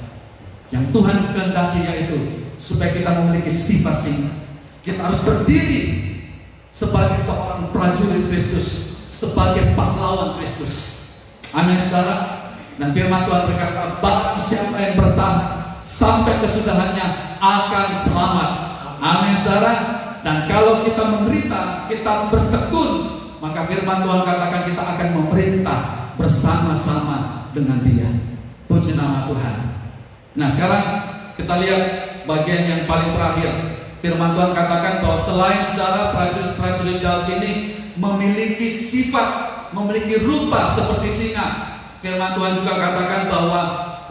Yang Tuhan kehendaki yaitu supaya kita memiliki sifat singa. Kita harus berdiri sebagai seorang prajurit Kristus, sebagai pahlawan Kristus. Amin, saudara. Dan firman Tuhan berkata, barang siapa yang bertahan sampai kesudahannya akan selamat. Amin, saudara. Dan kalau kita menderita, kita bertekun, maka firman Tuhan katakan kita akan memerintah bersama-sama dengan Dia. Puji nama Tuhan. Nah, sekarang kita lihat bagian yang paling terakhir. Firman Tuhan katakan bahwa selain, saudara, prajurit Daud ini memiliki sifat, memiliki rupa seperti singa, firman Tuhan juga katakan bahwa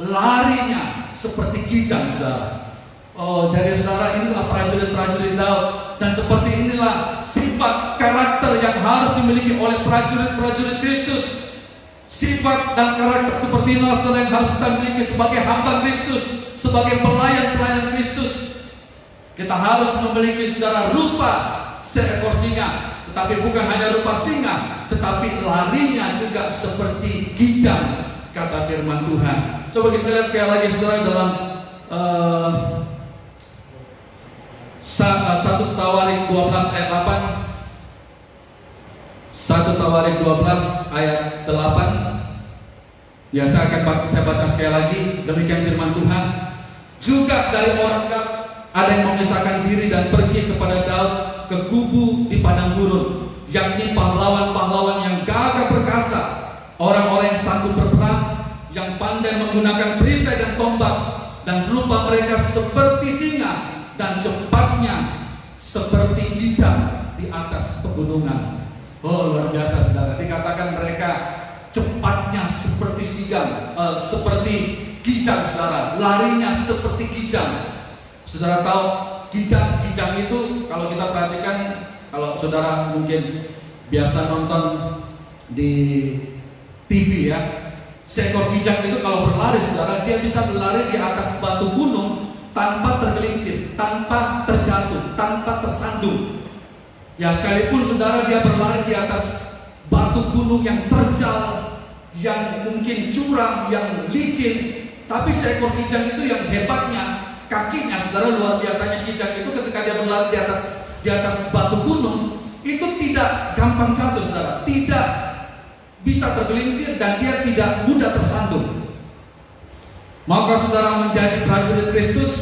larinya seperti kijang, saudara. Oh, jadi saudara, inilah prajurit Daud. Dan seperti inilah sifat karakter yang harus dimiliki oleh prajurit Kristus. Sifat dan karakter seperti inilah, saudara, yang harus kita miliki sebagai hamba Kristus, sebagai pelayan Kristus. Kita harus memiliki, saudara, rupa seekor singa, tetapi bukan hanya rupa singa, tetapi larinya juga seperti kijang, kata firman Tuhan. Coba kita lihat sekali lagi, saudara, dalam 1 Tawarik 12 ayat 8. 1 Tawarik 12 ayat 8. Ya, saya baca sekali lagi. Demikian firman Tuhan. Juga dari orang Gad ada yang memisahkan diri dan pergi kepada Daud ke kubu di padang gurun, yakni pahlawan-pahlawan yang gagah perkasa, orang-orang yang sanggup berperang, yang pandai menggunakan perisai dan tombak, dan rupa mereka seperti singa dan cepatnya seperti kijang di atas pegunungan. Oh, luar biasa, saudara. Dikatakan mereka cepatnya seperti seperti kijang, saudara. Larinya seperti kijang. Saudara tahu kijang itu kalau kita perhatikan, kalau saudara mungkin biasa nonton di TV, ya, Seekor kijang itu kalau berlari, saudara, dia bisa berlari di atas batu gunung tanpa tergelincir, tanpa terjatuh, tanpa tersandung. Ya, sekalipun saudara dia berlari di atas batu gunung yang terjal, yang mungkin curam, yang licin, tapi seekor kijang itu yang hebatnya, kakinya, saudara, luar biasanya kijang itu ketika dia berlari di atas batu gunung, itu tidak gampang jatuh, saudara, tidak bisa tergelincir, dan dia tidak mudah tersandung. Maukah saudara menjadi prajurit Kristus?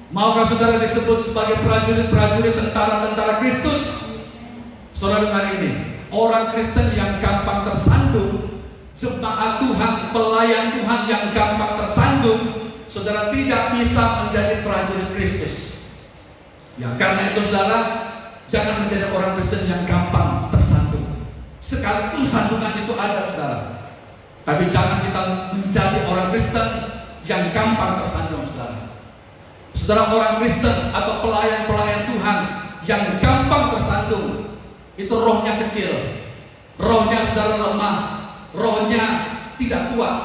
Maukah saudara disebut sebagai prajurit-prajurit tentara-tentara Kristus? Saudara dengar ini, orang Kristen yang gampang tersandung, jemaat Tuhan, pelayan Tuhan yang gampang tersandung, saudara tidak bisa menjadi prajurit Kristus. Ya, karena itu saudara, jangan menjadi orang Kristen yang gampang tersandung. Sekalipun sandungan itu ada, saudara, tapi jangan kita menjadi orang Kristen yang gampang tersandung, saudara. Saudara, orang Kristen atau pelayan-pelayan Tuhan yang gampang tersandung, itu rohnya kecil, rohnya saudara lemah, rohnya tidak kuat.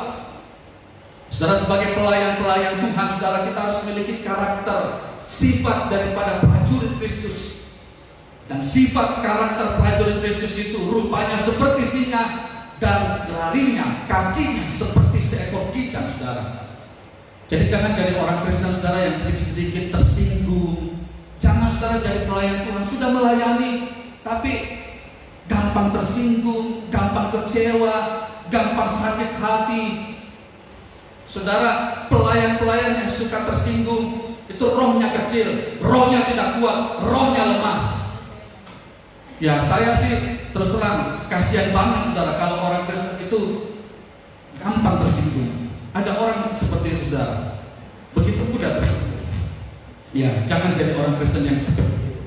Saudara, sebagai pelayan-pelayan Tuhan, saudara, kita harus memiliki karakter, sifat daripada prajurit Kristus. Dan sifat karakter prajurit Kristus itu rupanya seperti singa, dan larinya, kakinya seperti seekor kijang, saudara. Jadi jangan jadi orang Kristen, saudara, yang sedikit-sedikit tersinggung. Jangan saudara jadi pelayan Tuhan, sudah melayani, tapi gampang tersinggung, gampang kecewa, gampang sakit hati. Saudara, pelayan-pelayan yang suka tersinggung, itu rohnya kecil, rohnya tidak kuat, rohnya lemah. Ya, saya sih terus terang kasihan banget, saudara, kalau orang Kristen itu gampang tersinggung. Ada orang seperti itu, saudara, begitu mudah tersinggung. Ya, jangan jadi orang Kristen yang seperti itu.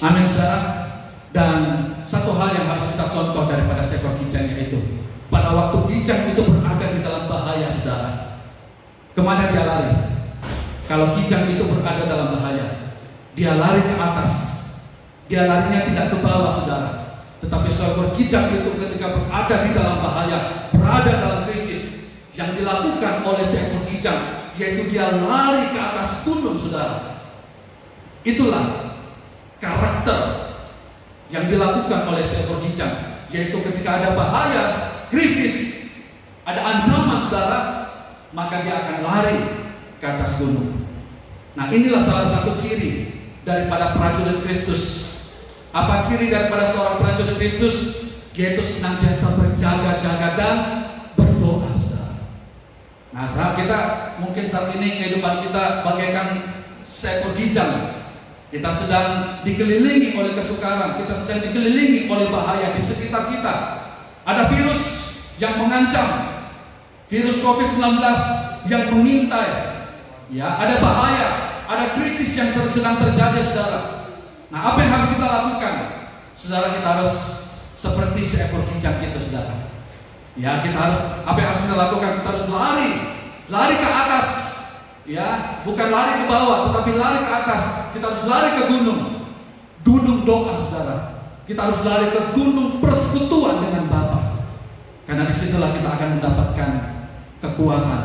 Amin, saudara. Dan satu hal yang harus kita contoh daripada seekor kijang itu, pada waktu kijang itu berada di dalam bahaya, saudara, kemana dia lari? Kalau kijang itu berada dalam bahaya, dia lari ke atas. Dia larinya tidak ke bawah, saudara. Tetapi seekor kijang itu ketika berada di dalam bahaya, berada dalam krisis, yang dilakukan oleh seekor kijang yaitu dia lari ke atas gunung, saudara. Itulah karakter yang dilakukan oleh seekor kijang, yaitu ketika ada bahaya, krisis, ada ancaman, saudara, maka dia akan lari ke atas gunung. Nah, inilah salah satu ciri daripada prajurit Kristus. Apa ciri daripada seorang prajurit Kristus? Yaitu senantiasa berjaga-jaga dan berdoa, saudara. Nah, saat kita mungkin saat ini kehidupan kita bagaikan seekor kijang. Kita sedang dikelilingi oleh kesukaran, kita sedang dikelilingi oleh bahaya di sekitar kita. Ada virus yang mengancam, virus COVID-19 yang mengintai. Ya, ada bahaya, ada krisis yang sedang terjadi, saudara. Nah, apa yang harus kita lakukan? Saudara, kita harus seperti seekor kijang itu, saudara. Ya, kita harus, apa yang harus kita lakukan? Kita harus lari ke atas. Ya, bukan lari ke bawah, tetapi lari ke atas. Kita harus lari ke gunung doa, saudara. Kita harus lari ke gunung persekutuan dengan Bapa. Karena disitulah kita akan mendapatkan kekuatan,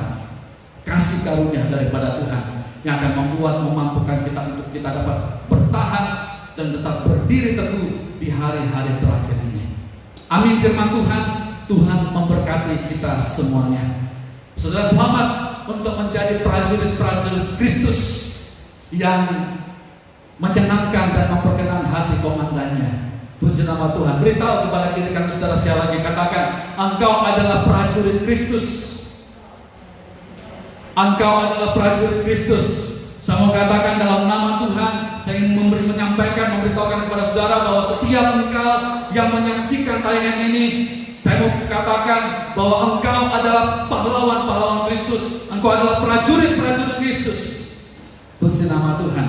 kasih karunia daripada Tuhan, yang akan memampukan kita untuk kita dapat bertahan dan tetap berdiri teguh di hari-hari terakhir ini. Amin. Firman Tuhan, Tuhan memberkati kita semuanya. Saudara, selamat untuk menjadi prajurit-prajurit Kristus yang menyenangkan dan memperkenan hati komandannya. Puji nama Tuhan. Beritahu kepada kita, kan saudara, sekali lagi katakan, engkau adalah prajurit Kristus. Engkau adalah prajurit Kristus. Saya mau katakan dalam nama Tuhan, saya ingin menyampaikan, memberitahukan kepada saudara bahwa setiap engkau yang menyaksikan tayangan ini, saya mau katakan bahwa engkau adalah pahlawan-pahlawan Kristus. Engkau adalah prajurit-prajurit Kristus. Puji nama Tuhan.